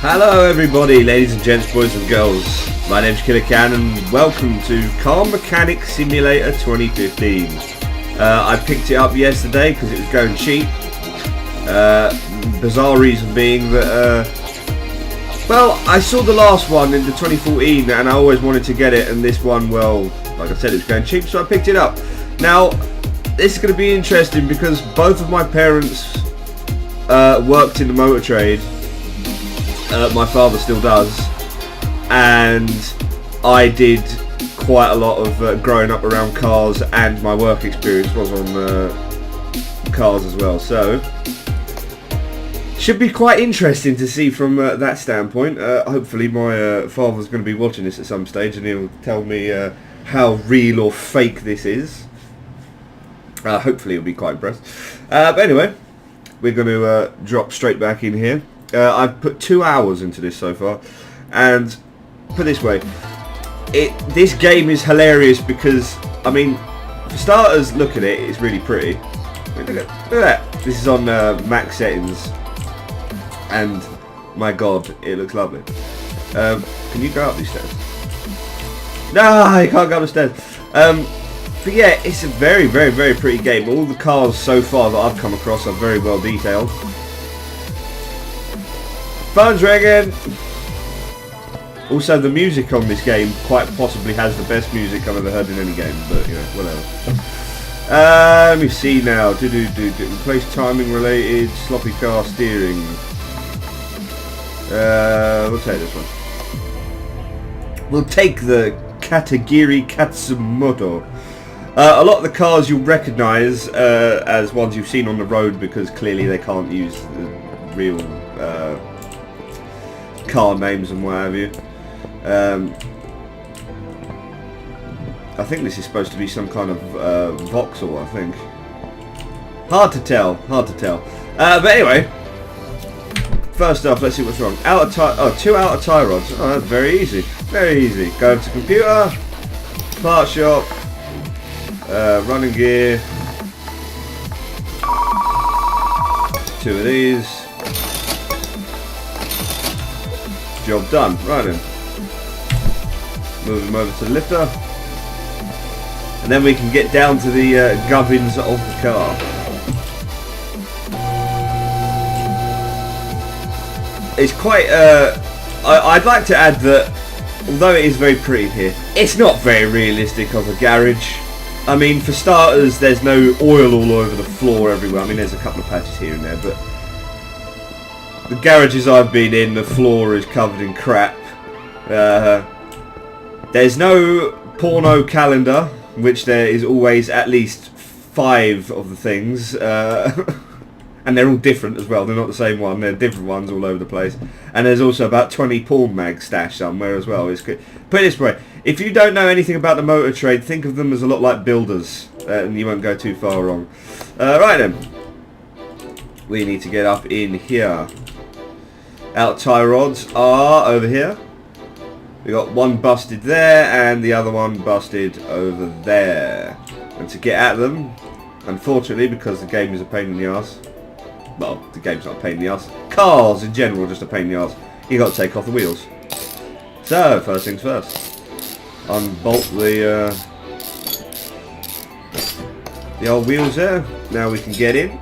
Hello everybody, ladies and gents, boys and girls. My name's Killer Can and welcome to Car Mechanic Simulator 2015. I picked it up yesterday because it was going cheap. Bizarre reason being that, well, I saw the last one in the 2014 and I always wanted to get it, and this one, well, like I said, it was going cheap, so I picked it up. Now, this is going to be interesting because both of my parents worked in the motor trade. My father still does, and I did quite a lot of growing up around cars, and my work experience was on cars as well, so should be quite interesting to see from that standpoint. Hopefully my father's going to be watching this at some stage and he'll tell me how real or fake this is. Hopefully he'll be quite impressed. But anyway, we're going to drop straight back in here. I've put 2 hours into this so far, and put it this way, this game is hilarious because, I mean, for starters, look at it, it's really pretty. Look at that. This is on max settings, and my god, it looks lovely. Can you go up these stairs? No, you can't go up the stairs. But yeah, it's a very, very, very pretty game. All the cars so far that I've come across are very well detailed. Phone's ringing. Also, the music on this game quite possibly has the best music I've ever heard in any game, but you know, whatever. Let me see now. Replace timing related, sloppy car steering. We'll take this one. We'll take the Katagiri Katsumoto. A lot of the cars you'll recognise as ones you've seen on the road because clearly they can't use the real car names and what have you. I think this is supposed to be some kind of Vauxhall, I think. Hard to tell. But anyway, first off, let's see what's wrong. Two outer tie rods. Oh, that's very easy. Very easy. Go over to computer, part shop, running gear, 2 of these. Job done. Right then. Move them over to the lifter. And then we can get down to the gubbins of the car. It's quite... I'd like to add that, although it is very pretty here, it's not very realistic of a garage. I mean, for starters, there's no oil all over the floor everywhere. I mean, there's a couple of patches here and there, but the garages I've been in, the floor is covered in crap. There's no porno calendar, which there is always at least 5 of the things. And they're all different as well. They're not the same one. They're different ones all over the place. And there's also about 20 porn mags stashed somewhere as well. It's good. Put it this way. If you don't know anything about the motor trade, think of them as a lot like builders. And you won't go too far wrong. Right then. We need to get up in here. Outer tie rods are over here. We got one busted there and the other one busted over there. And to get at them, unfortunately, because the game is a pain in the arse. Well, the game's not a pain in the arse. Cars in general are just a pain in the arse. You got to take off the wheels. So first things first. Unbolt the old wheels there. Now we can get in.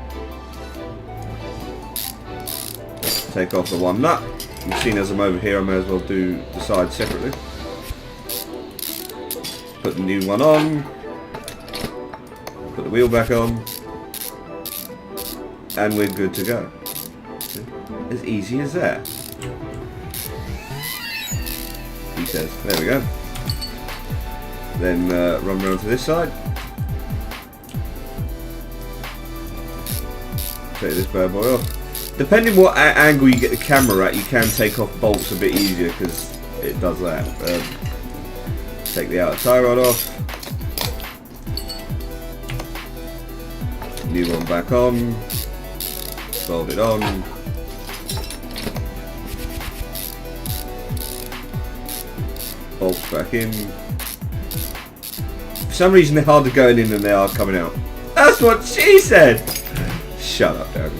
Take off the one nut. You've seen as I'm over here, I may as well do the sides separately. Put the new one on. Put the wheel back on. And we're good to go. As easy as that. He says. There we go. Then run around to this side. Take this bad boy off. Depending what angle you get the camera at, you can take off bolts a bit easier because it does that. Take the outer tie rod off. New one back on. Bolt it on. Bolts back in. For some reason they're harder going in than they are coming out. That's what she said! Shut up, Dad.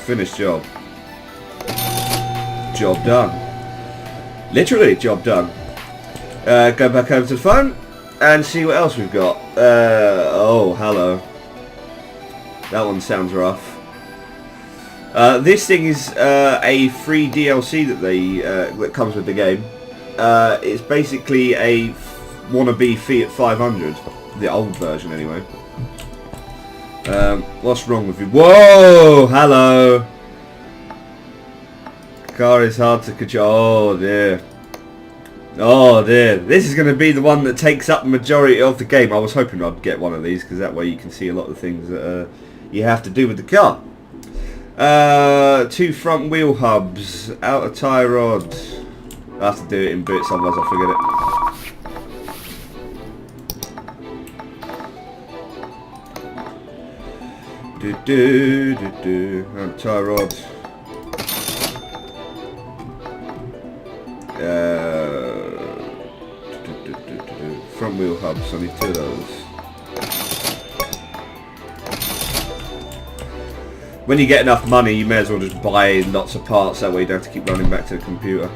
Finished job. job done. Literally, job done. Go back over to the phone and see what else we've got. Oh, hello. That one sounds rough. This thing is a free DLC that comes with the game. It's basically a wannabe Fiat 500, the old version anyway. What's wrong with you? Whoa! Hello! Car is hard to control. Oh dear. Oh dear. This is going to be the one that takes up the majority of the game. I was hoping I'd get one of these because that way you can see a lot of the things that you have to do with the car. 2 front wheel hubs, outer tyre rod. I have to do it in bits, otherwise I'll forget it. Outer tyre rod. Front wheel hubs, I need 2 of those. When you get enough money, you may as well just buy lots of parts, that way you don't have to keep running back to the computer.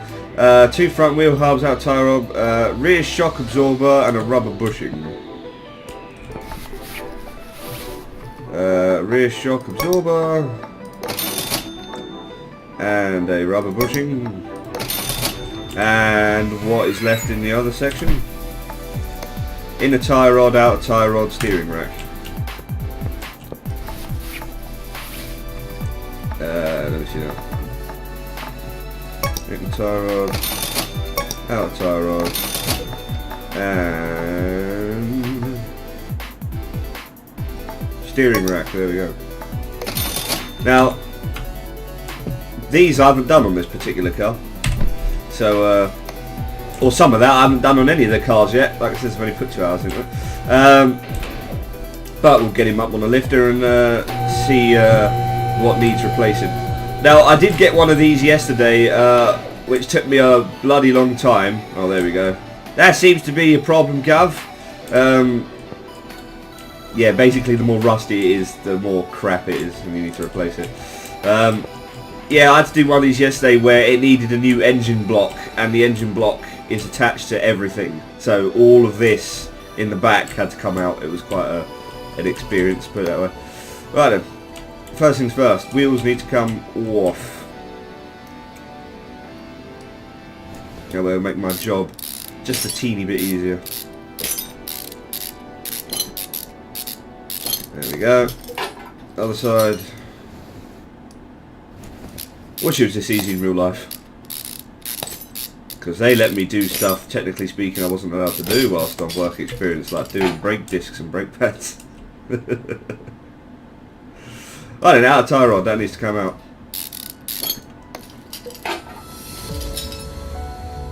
2 front wheel hubs, outer tyre rod, rear shock absorber and a rubber bushing. Rear shock absorber and a rubber bushing. And what is left in the other section? Inner tyre rod, outer tyre rod, steering rack. Let me see that. Inner tyre rod, outer tyre rod, and steering rack. There we go. Now, these I haven't done on this particular car. So, or some of that I haven't done on any of the cars yet. Like I said, I've only put 2 hours into it. But we'll get him up on the lifter and see what needs replacing. Now, I did get one of these yesterday, which took me a bloody long time. Oh, there we go. That seems to be a problem, Gov. Yeah, basically the more rusty it is, the more crap it is, and you need to replace it. Yeah, I had to do one of these yesterday where it needed a new engine block, and the engine block is attached to everything. So all of this in the back had to come out. It was quite an experience, put it that way. Right then, first things first, wheels need to come off. That will make my job just a teeny bit easier. There we go. Other side. Wish it was this easy in real life, because they let me do stuff, technically speaking, I wasn't allowed to do whilst on work experience, like doing brake discs and brake pads. Right then, outer tyre rod, that needs to come out.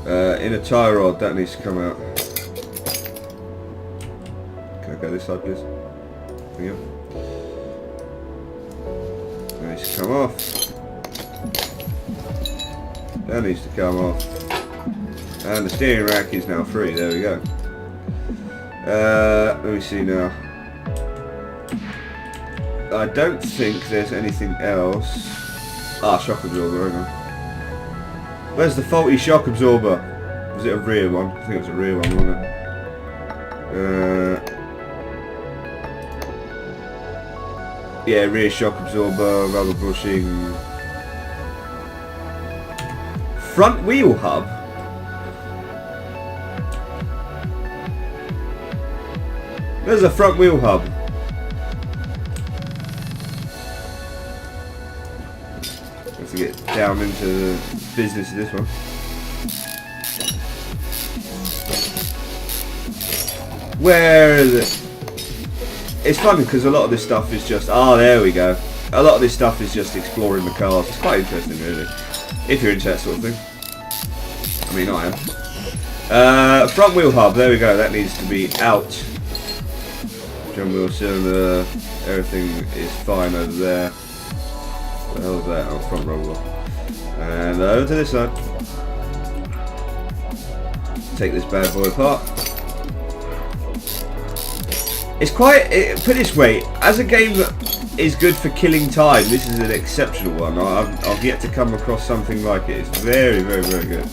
Inner tyre rod, that needs to come out. Can I go this side, please? There we go. That needs to come off. That needs to come off. And the steering rack is now free. There we go. Let me see now. I don't think there's anything else. Ah, shock absorber, hang on. Where's the faulty shock absorber? Was it a rear one? I think it was a rear one, wasn't it? Yeah, rear shock absorber, rubber bushing. Front wheel hub? There's a front wheel hub. Have to get down into the business of this one. Where is it? It's funny because a lot of this stuff is just... Ah, there we go. A lot of this stuff is just exploring the cars. It's quite interesting, really. If you're into that sort of thing. I mean, I am. Front wheel hub, there we go, that needs to be out. Drum wheel cylinder, everything is fine over there. What the hell is that? Oh, front roller. And over to this side. Take this bad boy apart. It's quite, put it this way, as a game that is good for killing time. This is an exceptional one. I've yet to come across something like it. It's very, very, very good.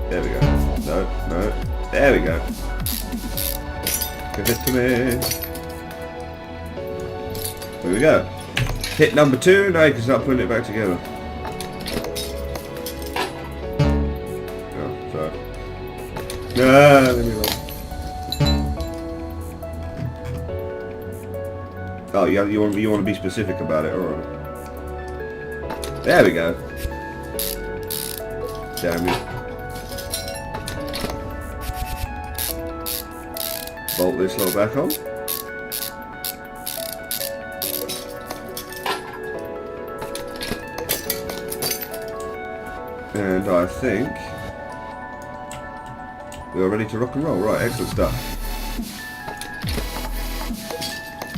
There we go. No, no. There we go. Give it to me. There we go. Hit number 2. Now you can start putting it back together. Oh, sorry. Let me look. Oh, you want to be specific about it, alright. There we go. Damn it. Bolt this lot back on. And I think we are ready to rock and roll. Right, excellent stuff.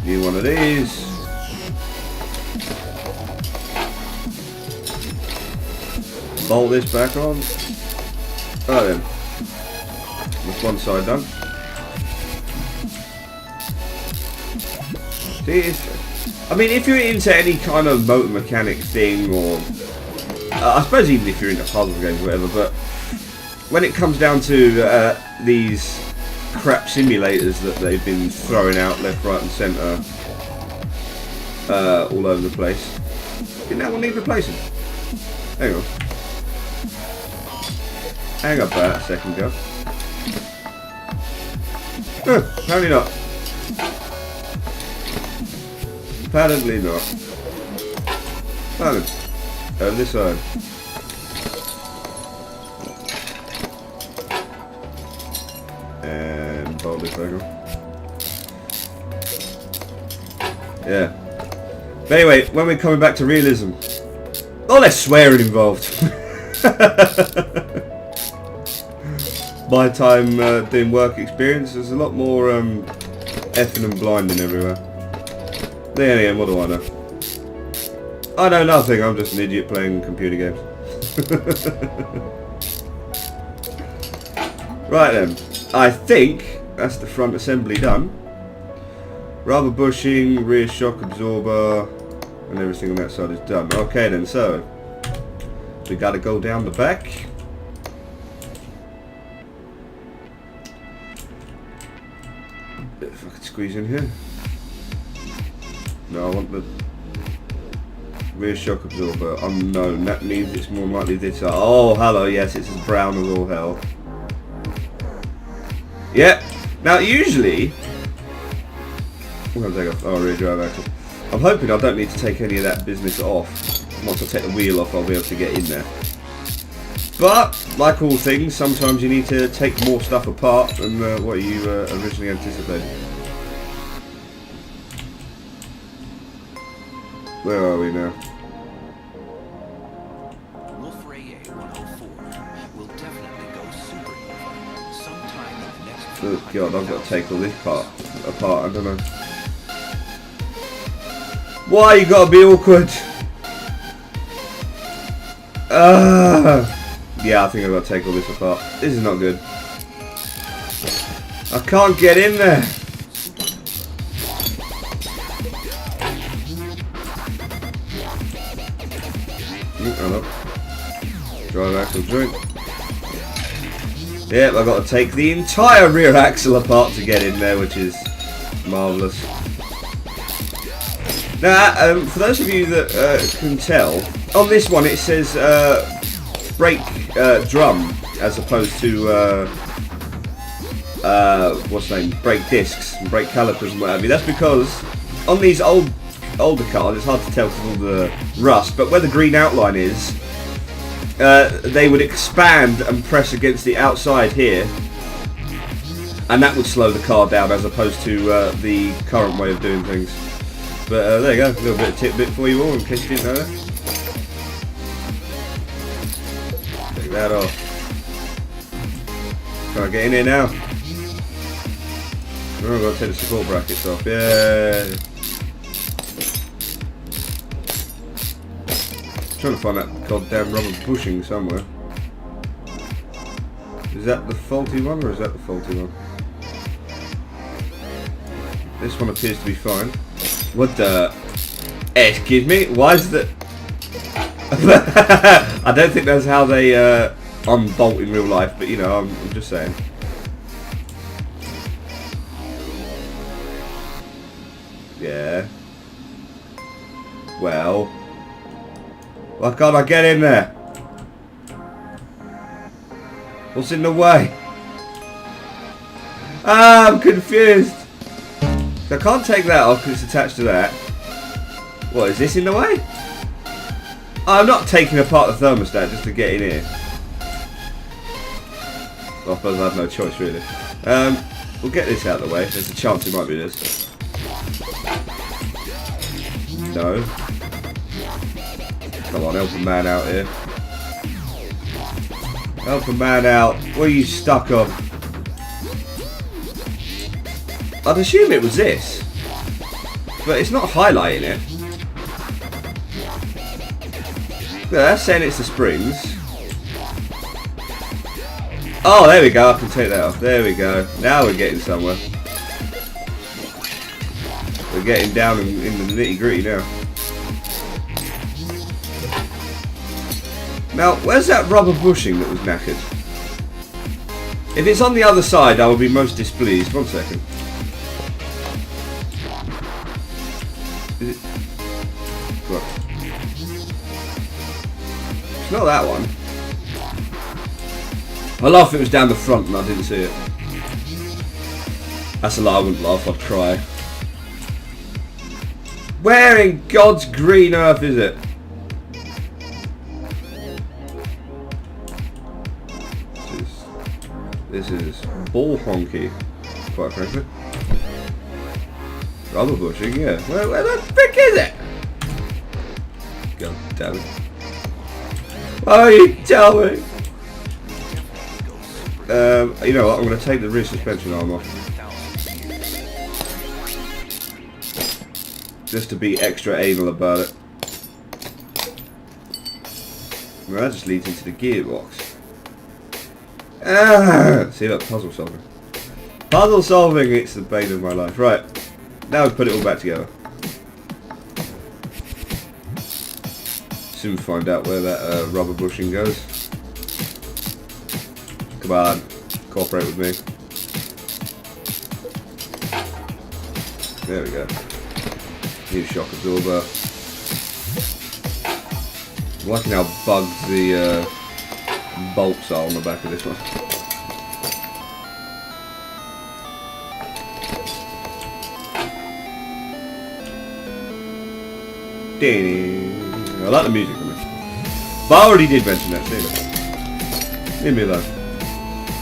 New one of these. Bolt this back on. Right then. That's one side done. See, I mean, if you're into any kind of motor mechanic thing, or I suppose even if you're into puzzle games or whatever, but when it comes down to these crap simulators that they've been throwing out left, right and centre all over the place, didn't that one need replacing? Hang on. Hang up that a second, go. No, apparently not. Apparently not. Apparently. On this side. And bolt this back on. Yeah. But anyway, when we're coming back to realism, oh, there's swearing involved. My time doing work experience, there's a lot more effing and blinding everywhere. Then again, what do I know? I know nothing, I'm just an idiot playing computer games. Right then, I think that's the front assembly done. Rubber bushing, rear shock absorber, and everything on that side is done. Okay then, so we gotta go down the back. If I could squeeze in here. No, I want the rear shock absorber. Unknown. That means it's more likely this. Oh, hello. Yes, it's as brown as all hell. Yep. Now, usually, I'm going to take off. Oh, rear drive axle. I'm hoping I don't need to take any of that business off. Once I take the wheel off, I'll be able to get in there. But, like all things, sometimes you need to take more stuff apart than what you originally anticipated. Where are we now? Wolf Ray A104 will definitely go supernova sometime in the next few Oh god, I've got to take all this part apart, I don't know. Why you gotta be awkward? Yeah, I think I've got to take all this apart. This is not good. I can't get in there. Drive axle joint. Yep, I've got to take the entire rear axle apart to get in there, which is marvellous. Now, for those of you that can tell, on this one it says brake drum as opposed to what's the name? Brake discs and brake calipers and what have you. That's because on these older cars, it's hard to tell because of all the rust, but where the green outline is, they would expand and press against the outside here, and that would slow the car down as opposed to the current way of doing things. But there you go, a little bit of tidbit for you all in case you didn't know that. Take that off. Can I get in here now? Oh, I've got to take the support brackets off. Yeah. Trying to find that goddamn rubber bushing somewhere. Is that the faulty one or is that the faulty one? This one appears to be fine. What the? Excuse me? Why is the... I don't think that's how they unbolt in real life, but you know, I'm just saying. Yeah. Well. Why can't I get in there? What's in the way? Ah, I'm confused. So I can't take that off because it's attached to that. What, is this in the way? I'm not taking apart the thermostat just to get in here. Well, I suppose I have no choice really. We'll get this out of the way. There's a chance it might be this. No. Come on, help a man out here. Help a man out. What are you stuck on? I'd assume it was this. But it's not highlighting it. Yeah, that's saying it's the springs. Oh, there we go. I can take that off. There we go. Now we're getting somewhere. We're getting down in the nitty gritty now. Now, where's that rubber bushing that was knackered? If it's on the other side, I will be most displeased. 1 second. Is it? What? It's not that one. I laugh if it was down the front and I didn't see it. That's a lie, I wouldn't laugh, I'd cry. Where in God's green earth is it? This is ball honky, quite frankly. Rubber bushing, yeah. Where the frick is it? God damn it. Why don't you tell me? You know what, I'm going to take the rear suspension arm off. Just to be extra anal about it. Well, that just leads into the gearbox. See that puzzle solving. Puzzle solving, it's the bane of my life. Right, now we put it all back together. Soon find out where that rubber bushing goes. Come on, cooperate with me. There we go. New shock absorber. I'm liking how bugged the bolts are on the back of this one. I like the music on this. But I already did mention that, didn't I? Leave me alone.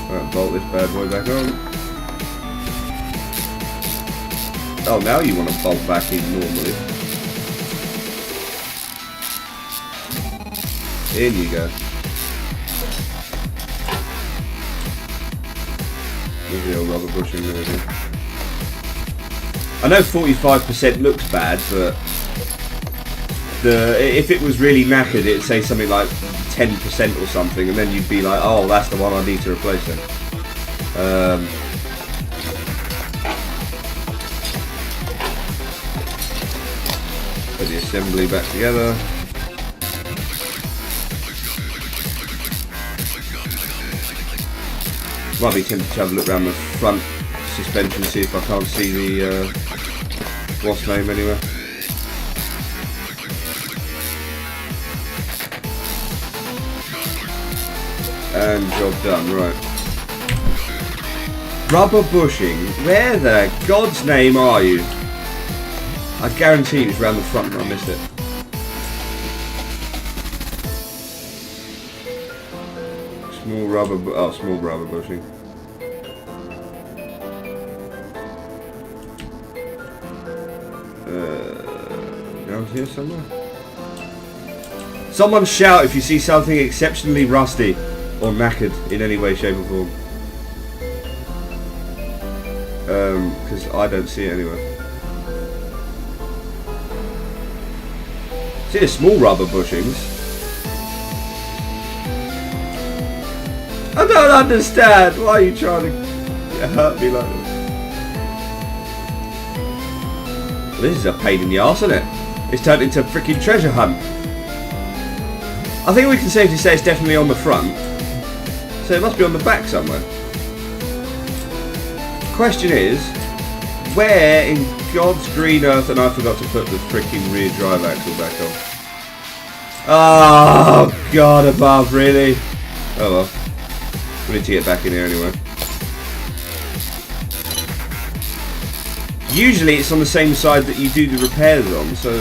Alright, bolt this bad boy back on. Oh, now you want to bolt back in normally. In you go. There's the old rubber bushing there. I know 45% looks bad, but if it was really knackered, it'd say something like 10% or something, and then you'd be like, oh, that's the one I need to replace then. Put the assembly back together. Might be tempted to have a look around the front suspension, see if I can't see the wasp name anywhere. And job done, right. Rubber bushing, where the God's name are you? I guarantee it was around the front and I missed it. Small rubber bushing. Down here somewhere? Someone shout if you see something exceptionally rusty or knackered in any way, shape or form. Because I don't see it anywhere. See the small rubber bushings. I don't understand. Why are you trying to hurt me like this? This is a pain in the arse, isn't it? It's turned into a freaking treasure hunt. I think we can safely say it's definitely on the front. So it must be on the back somewhere. Question is, where in God's green earth, and I forgot to put the freaking rear drive axle back on. Oh God above, really? Oh well. We need to get back in here anyway. Usually it's on the same side that you do the repairs on, so...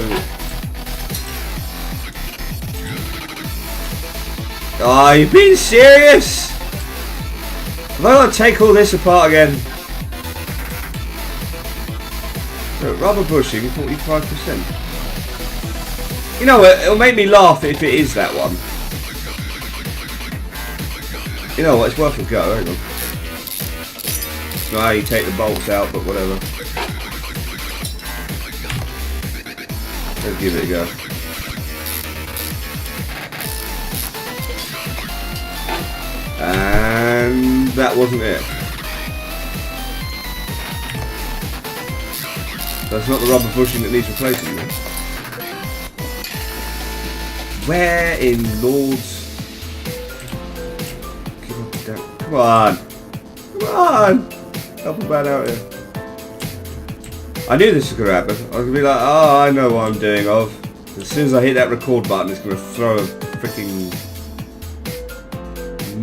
Oh, you being serious? Have I got to take all this apart again? So, rubber bushing, 45%. You know what, it'll make me laugh if it is that one. You know what, it's worth a go, hang on. It's not how you take the bolts out, but whatever. Let's give it a go. And that wasn't it. That's not the rubber bushing that needs replacing, then. Where in Lord's... Come on! Come on! Help a man out here. I knew this was going to happen. I was going to be like, oh, I know what I'm doing of. As soon as I hit that record button, it's going to throw a freaking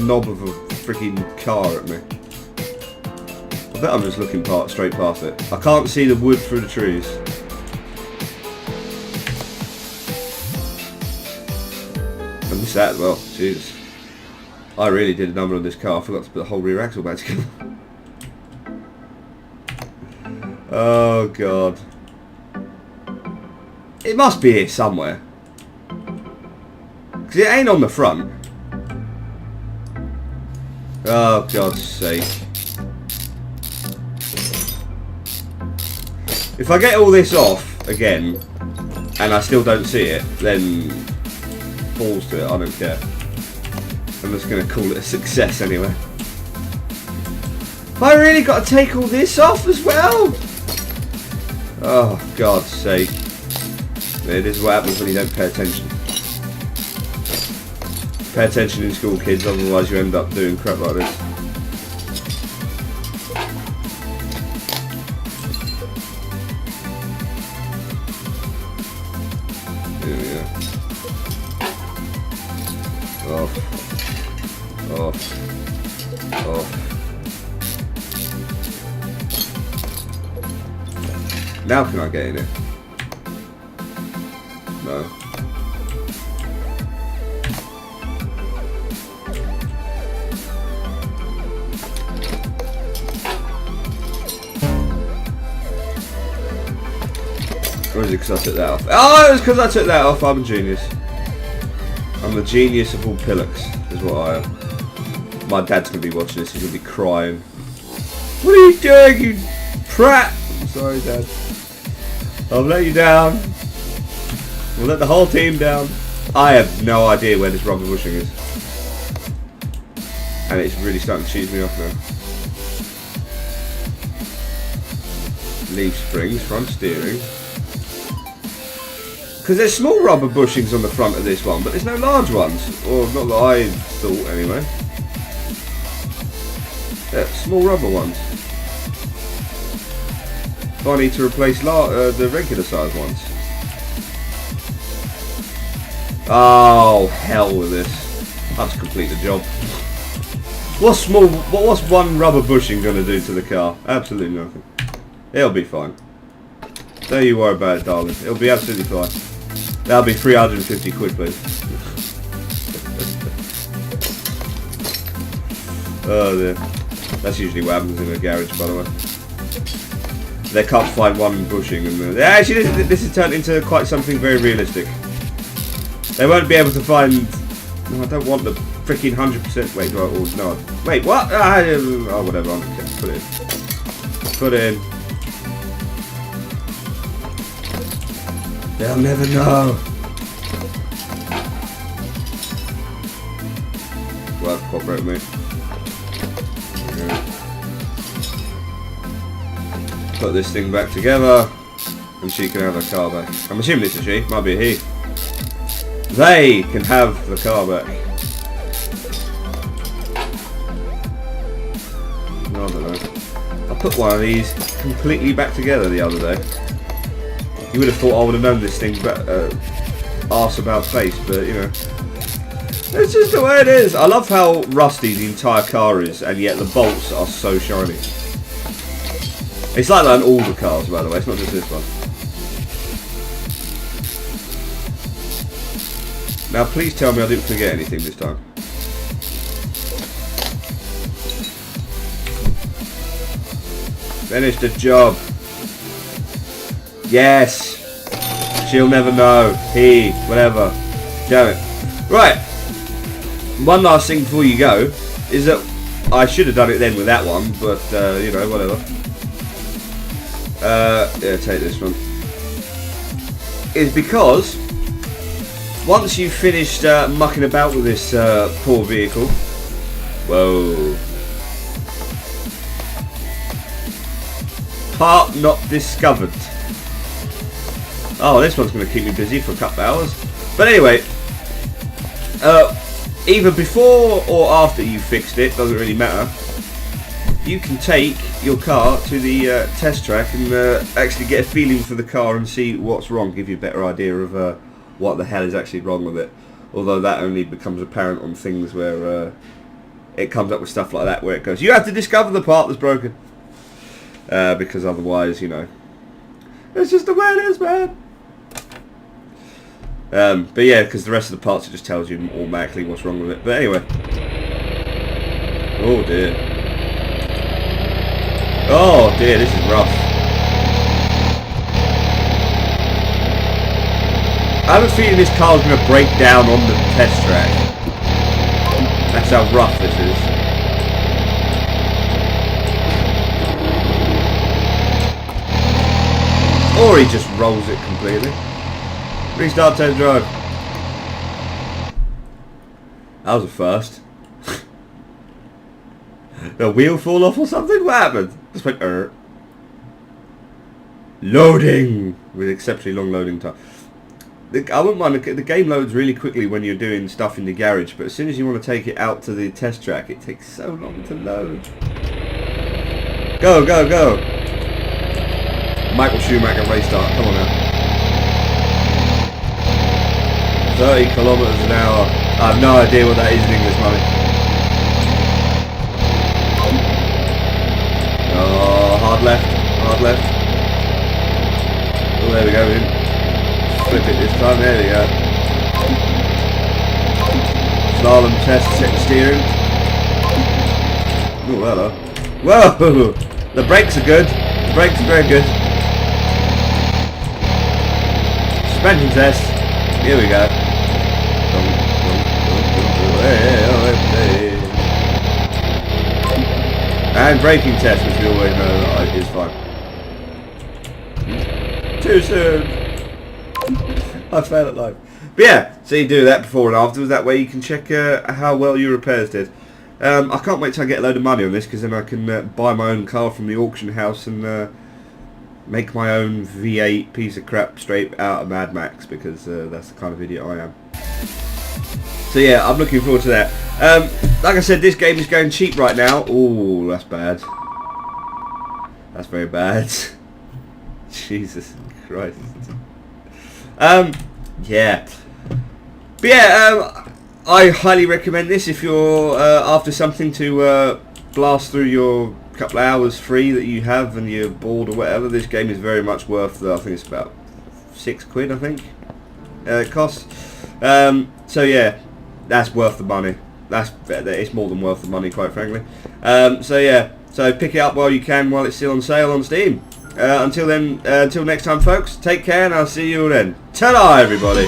knob of a freaking car at me. I bet I'm just looking straight past it. I can't see the wood through the trees. I missed that as well. Jesus. I really did a number on this car. I forgot to put the whole rear axle back together. Oh God. It must be here somewhere. Because it ain't on the front. Oh God's sake. If I get all this off again and I still don't see it, then balls to it, I don't care. I'm just going to call it a success anyway. Have I really got to take all this off as well? Oh, God's sake. It is what happens when you don't pay attention. Pay attention in school, kids, otherwise you end up doing crap like this. Here we go. Off. Off. Off. Now can I get in it? No. Or is it because I took that off? Oh, it was because I took that off. I'm a genius. I'm the genius of all pillocks, is what I am. My dad's going to be watching this. He's going to be crying. What are you doing, you prat? I'm sorry, Dad. I'll let you down. We'll let the whole team down. I have no idea where this rubber bushing is. And it's really starting to cheese me off now. Leaf springs, front steering. Because there's small rubber bushings on the front of this one, but there's no large ones. Or not that I thought, anyway. Yeah, small rubber ones. I need to replace the regular size ones. Oh, hell with this. That's complete the job. What's one rubber bushing going to do to the car? Absolutely nothing. It'll be fine. Don't you worry about it, darling. It'll be absolutely fine. That'll be 350 quid, please. Oh dear. That's usually what happens in a garage, by the way. They can't find one bushing, and actually this has turned into quite something very realistic. They won't be able to find. No, I don't want the freaking 100%. Wait, do I? Or, no. Wait, what? Oh, whatever. Okay, put it in. Put it in. They'll never know. Well, cooperate with me. Put this thing back together. and she can have her car back. I'm assuming it's a she, might be a he. They can have the car back. No, I don't know. I put one of these completely back together the other day. You would have thought I would have known this thing, but arse about face, but you know. It's just the way it is. I love how rusty the entire car is, and yet the bolts are so shiny. It's like that on all the cars, by the way. It's not just this one. Now, please tell me I didn't forget anything this time. Finish the job. Yes. She'll never know. He. Whatever. Damn it. Right. One last thing before you go is that I should have done it then with that one, but you know, whatever. Yeah, take this one. Is because once you've finished mucking about with this poor vehicle, whoa, part not discovered. Oh, this one's going to keep me busy for a couple of hours. But anyway, either before or after you fixed it, doesn't really matter, you can take your car to the test track and actually get a feeling for the car and see what's wrong, give you a better idea of what the hell is actually wrong with it. Although that only becomes apparent on things where it comes up with stuff like that, where it goes, you have to discover the part that's broken. Because otherwise, you know, it's just the way it is, man. But yeah, because the rest of the parts, it just tells you automatically what's wrong with it. But anyway. Oh dear. Oh dear, this is rough. I have a feeling this car's going to break down on the test track. That's how rough this is. Or he just rolls it completely. Restart test drive. That was a first. The wheel fall off or something? What happened? Just went loading with exceptionally long loading time. I wouldn't mind, the game loads really quickly when you're doing stuff in the garage, but as soon as you want to take it out to the test track, it takes so long to load. Go, go, go! Michael Schumacher race start, come on now. 30 kilometers an hour. I have no idea what that is in English money. Oh, hard left, hard left. Oh, there we go. We didn't flip it this time. There we go. Slalom test, set steering. Oh, hello. Whoa! The brakes are good. The brakes are very good. Suspension test. Here we go. And braking test, which we always know is fine. Too soon. I failed at life. But yeah, so you do that before and afterwards. That way you can check how well your repairs did. I can't wait till I get a load of money on this, because then I can buy my own car from the auction house and make my own V8 piece of crap straight out of Mad Max, because that's the kind of idiot I am. So yeah, I'm looking forward to that. Like I said, this game is going cheap right now. Oh, that's bad. That's very bad. Jesus Christ. Yeah. But yeah, I highly recommend this if you're after something to blast through your couple of hours free that you have and you're bored or whatever. This game is very much worth I think it's about £6, I think it costs. So yeah, that's worth the money. It's more than worth the money, quite frankly. So yeah, so pick it up while you can, while it's still on sale on Steam. Until then, until next time, folks, take care, and I'll see you all then. Ta-da, everybody.